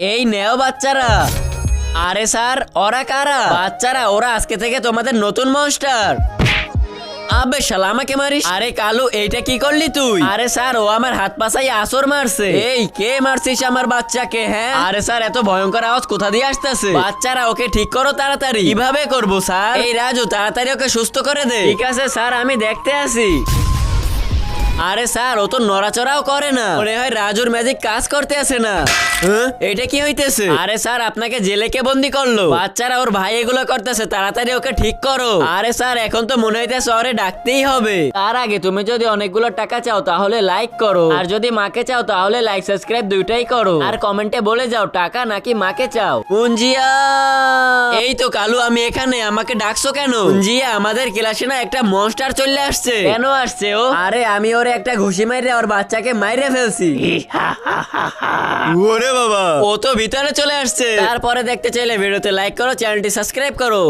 এই নেও বাচ্চারা। আরে স্যার, ওরা কারা? বাচ্চারা, ওরা আজকে থেকে তোমাদের নতুন মনস্টার। আবে শালা, আমাকে মারিস? আরে কালু, এইটা কি করলি তুই? আরে স্যার, ও আমার হাত পাশাই আসর মারছে। এই কে মারছিস আমার বাচ্চাকে? হ্যাঁ, আরে স্যার, এত ভয়ঙ্কর আওয়াজ কোথা দিয়ে আসতেছে? বাচ্চারা, ওকে ঠিক করো তাড়াতাড়ি। কিভাবে করবো স্যার? এই রাজু, তাড়াতাড়ি ওকে সুস্থ করে দে। ঠিক আছে স্যার, আমি দেখতে আসি। আরে স্যার, ও তো নড়াচড়াও করে না, মনে হয় রাজুর ম্যাজিক কাজ করতে আসে না। এটা কি হইতেছে? আরে স্যার, আপনাকে জেলে কে বন্দি করলো? বাচ্চারা, ওর ভাই এগুলো করতেছে, তাড়াতাড়ি ওকে ঠিক করো। আরে স্যার, এখন তো মনে হইতেছে ওরে ডাকতেই হবে। তার আগে তুমি যদি অনেকগুলো টাকা চাও তাহলে লাইক করো, আর যদি মাকে চাও তাহলে লাইক সাবস্ক্রাইব দুইটাই করো, আর কমেন্টে বলে যাও টাকা নাকি মাকে চাও। পুঞ্জিয়া, এই তো কালু, আমি এখানে। আমাকে ডাকছো কেন? পুঞ্জিয়া, আমাদের ক্লাসে না একটা মনস্টার চলে আসছে। কেন আসছে ও? আরে আমি ওরে একটা ঘুষি মাইরে ওর বাচ্চাকে মাইরে ফেলছি। ওরে বাবা, ও তো ভিতরে চলে আসছে। তারপরে দেখতে চাইলে ভিডিওতে লাইক করো, চ্যানেলটি সাবস্ক্রাইব করো।